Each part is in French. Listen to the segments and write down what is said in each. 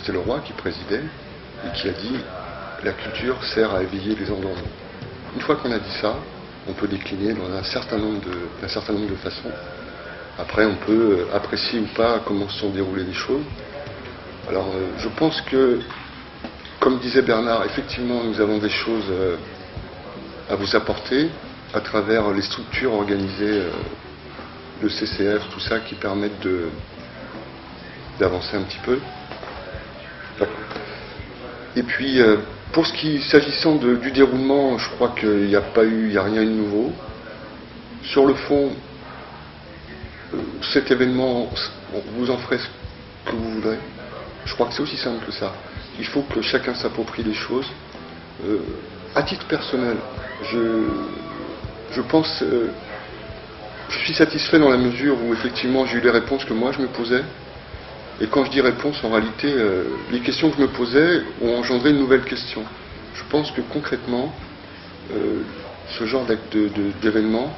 c'était le roi qui présidait et qui a dit la culture sert à éveiller les endormis. Une fois qu'on a dit ça, on peut décliner dans un certain nombre de façons. Après, on peut apprécier ou pas comment se sont déroulées les choses. Alors, je pense que, comme disait Bernard, effectivement, nous avons des choses à vous apporter à travers les structures organisées, le CCF, tout ça, qui permettent d'avancer un petit peu. Et puis, pour s'agissant du déroulement, je crois qu'il n'y a rien eu de nouveau. Sur le fond, cet événement, vous en ferez ce que vous voudrez. Je crois que c'est aussi simple que ça. Il faut que chacun s'approprie les choses. À titre personnel, je pense, je suis satisfait dans la mesure où effectivement j'ai eu les réponses que moi je me posais. Et quand je dis réponse, en réalité, les questions que je me posais ont engendré une nouvelle question. Je pense que concrètement, ce genre d'événement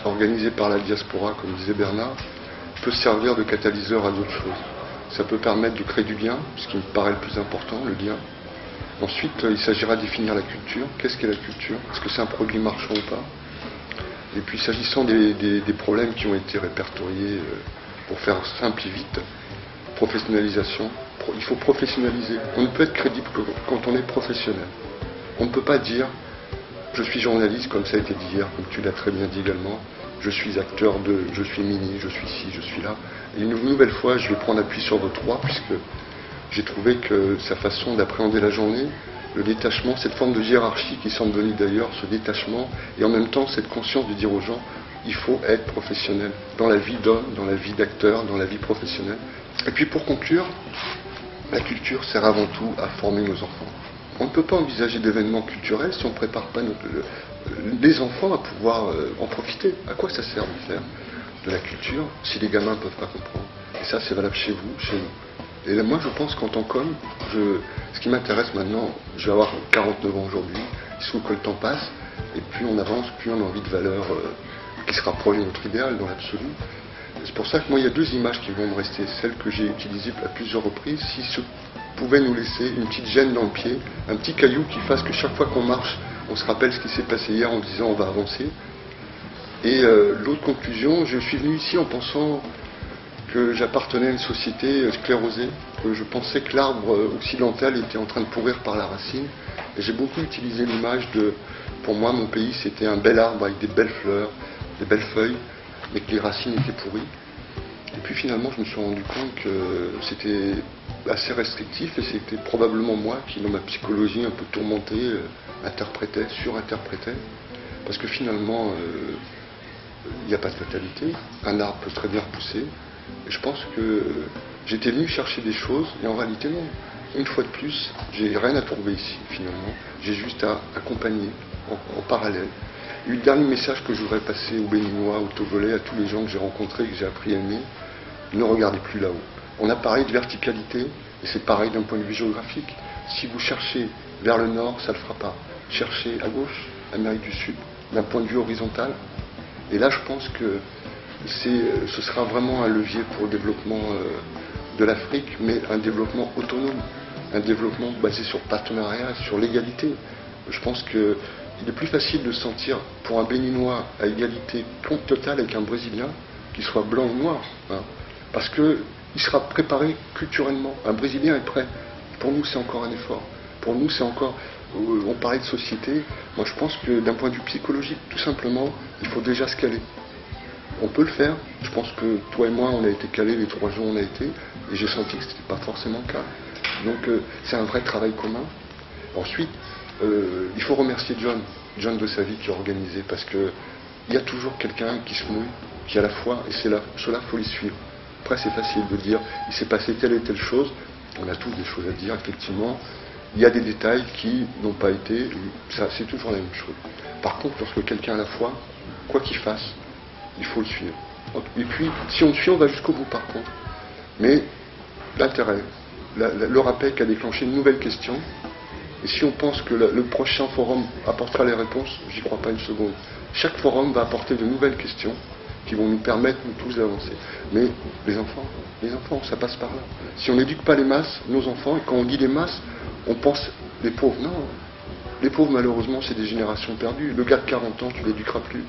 organisé par la diaspora, comme disait Bernard, peut servir de catalyseur à d'autres choses. Ça peut permettre de créer du lien, ce qui me paraît le plus important, le lien. Ensuite, il s'agira de définir la culture. Qu'est-ce qu'est la culture? Est-ce que c'est un produit marchand ou pas? Et puis, s'agissant des problèmes qui ont été répertoriés, pour faire simple et vite, professionnalisation. Il faut professionnaliser. On ne peut être crédible que quand on est professionnel. On ne peut pas dire je suis journaliste, comme ça a été dit hier, comme tu l'as très bien dit également, je suis acteur je suis mini, je suis ci, je suis là. Et une nouvelle fois, je vais prendre appui sur votre droit, puisque j'ai trouvé que sa façon d'appréhender la journée, le détachement, cette forme de hiérarchie qui semble venir d'ailleurs, ce détachement, et en même temps cette conscience de dire aux gens, il faut être professionnel, dans la vie d'homme, dans la vie d'acteur, dans la vie professionnelle. Et puis pour conclure, la culture sert avant tout à former nos enfants. On ne peut pas envisager d'événements culturels si on ne prépare pas les enfants à pouvoir en profiter. À quoi ça sert de faire de la culture si les gamins ne peuvent pas comprendre? Et ça, c'est valable chez vous, chez nous. Et là, moi, je pense qu'en tant qu'homme, ce qui m'intéresse maintenant, je vais avoir 49 ans aujourd'hui, il se trouve que le temps passe, et plus on avance, plus on a envie de valeurs qui se rapprochent de notre idéal dans l'absolu. C'est pour ça que moi, il y a deux images qui vont me rester. Celle que j'ai utilisée à plusieurs reprises, si ce pouvait nous laisser une petite gêne dans le pied, un petit caillou qui fasse que chaque fois qu'on marche, on se rappelle ce qui s'est passé hier en disant on va avancer. Et l'autre conclusion, je suis venu ici en pensant que j'appartenais à une société sclérosée, que je pensais que l'arbre occidental était en train de pourrir par la racine. Et j'ai beaucoup utilisé l'image pour moi, mon pays, c'était un bel arbre avec des belles fleurs, des belles feuilles, mais que les racines étaient pourries. Et puis finalement, je me suis rendu compte que c'était assez restrictif et c'était probablement moi qui, dans ma psychologie un peu tourmentée, surinterprétait. Parce que finalement, il n'y a pas de fatalité. Un arbre peut très bien repousser. Et je pense que j'étais venu chercher des choses et en réalité, non. Une fois de plus, j'ai rien à trouver ici, finalement. J'ai juste à accompagner en parallèle. Et le dernier message que je voudrais passer aux Béninois, aux Togolais, à tous les gens que j'ai rencontrés, que j'ai appris à aimer, ne regardez plus là-haut. On a parlé de verticalité, et c'est pareil d'un point de vue géographique. Si vous cherchez vers le nord, ça ne le fera pas. Cherchez à gauche, Amérique du Sud, d'un point de vue horizontal. Et là, je pense que ce sera vraiment un levier pour le développement de l'Afrique, mais un développement autonome, un développement basé sur partenariat, sur l'égalité. Je pense qu'il est plus facile de se sentir pour un Béninois à égalité totale avec un Brésilien, qu'il soit blanc ou noir, hein, parce qu'il sera préparé culturellement. Un Brésilien est prêt. Pour nous, c'est encore un effort. Pour nous, c'est encore... On parlait de société. Moi, je pense que d'un point de vue psychologique, tout simplement, il faut déjà se caler. On peut le faire. Je pense que toi et moi, on a été calés les 3 jours où on a été, et j'ai senti que ce n'était pas forcément le cas. Donc, c'est un vrai travail commun. Ensuite, il faut remercier John de sa vie qui a organisé, parce qu'il y a toujours quelqu'un qui se mouille, qui a la foi, et cela, il faut les suivre. Après, c'est facile de dire, il s'est passé telle et telle chose. On a tous des choses à dire, effectivement. Il y a des détails qui n'ont pas été, ça, c'est toujours la même chose. Par contre, lorsque quelqu'un a la foi, quoi qu'il fasse, il faut le suivre. Et puis, si on le suit, on va jusqu'au bout, par contre. Mais l'intérêt, le RAPEC a déclenché une nouvelle question. Et si on pense que le prochain forum apportera les réponses, j'y crois pas une seconde. Chaque forum va apporter de nouvelles questions qui vont nous permettre, nous tous, d'avancer. Mais les enfants, ça passe par là. Si on n'éduque pas les masses, nos enfants, et quand on dit les masses, on pense les pauvres. Non, les pauvres, malheureusement, c'est des générations perdues. Le gars de 40 ans, tu ne l'éduqueras plus.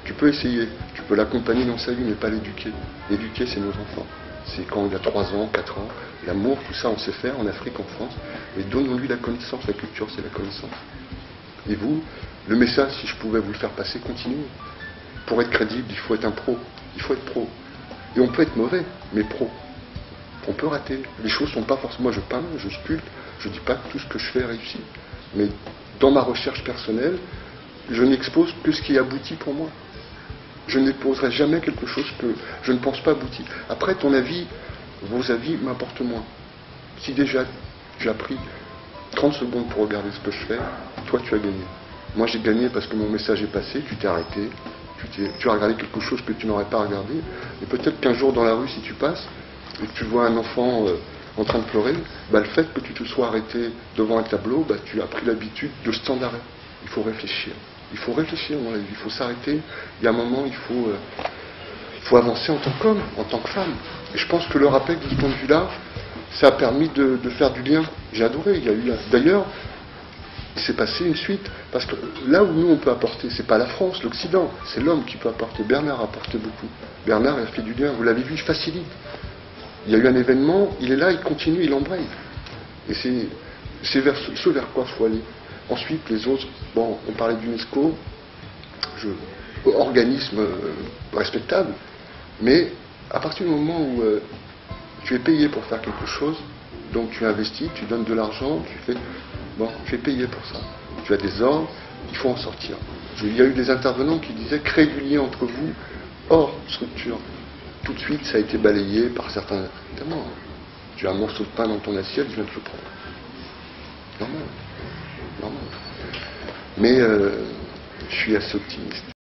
Tu peux essayer, tu peux l'accompagner dans sa vie, mais pas l'éduquer. L'éduquer, c'est nos enfants. C'est quand il a 3 ans, 4 ans, l'amour, tout ça, on sait faire en Afrique, en France. Et donnons-lui la connaissance, la culture, c'est la connaissance. Et vous, le message, si je pouvais vous le faire passer, continuez. Pour être crédible, il faut être un pro. Il faut être pro. Et on peut être mauvais, mais pro. On peut rater. Les choses ne sont pas forcément... Moi, je peins, je sculpte, je ne dis pas que tout ce que je fais est réussi. Mais dans ma recherche personnelle, je n'expose que ce qui est abouti pour moi. Je n'exposerai jamais quelque chose que je ne pense pas abouti. Après, ton avis, vos avis m'importent moins. Si déjà tu as pris 30 secondes pour regarder ce que je fais, toi tu as gagné. Moi j'ai gagné parce que mon message est passé, tu t'es arrêté, tu as regardé quelque chose que tu n'aurais pas regardé. Et peut-être qu'un jour dans la rue, si tu passes et que tu vois un enfant en train de pleurer, le fait que tu te sois arrêté devant un tableau, tu as pris l'habitude de ce temps d'arrêt. Il faut réfléchir. Il faut réfléchir dans la vie, il faut s'arrêter. Il y a un moment, il faut avancer en tant qu'homme, en tant que femme. Et je pense que le RAPEC, de ce point de vue-là, ça a permis de faire du lien. J'ai adoré. Il y a eu d'ailleurs, il s'est passé une suite. Parce que là où nous on peut apporter, c'est pas la France, l'Occident, c'est l'homme qui peut apporter. Bernard apporte beaucoup. Bernard a fait du lien. Vous l'avez vu, je facilite. Il y a eu un événement, il est là, il continue, il embraye. Et c'est vers ce vers quoi il faut aller. Ensuite, les autres, on parlait d'UNESCO, organisme respectable, mais à partir du moment où tu es payé pour faire quelque chose, donc tu investis, tu donnes de l'argent, tu es payé pour ça. Tu as des ordres, il faut en sortir. Il y a eu des intervenants qui disaient créer du lien entre vous hors structure. Tout de suite, ça a été balayé par certains. Évidemment, tu as un morceau de pain dans ton assiette, je viens de le prendre. Normal. Mais je suis assez optimiste.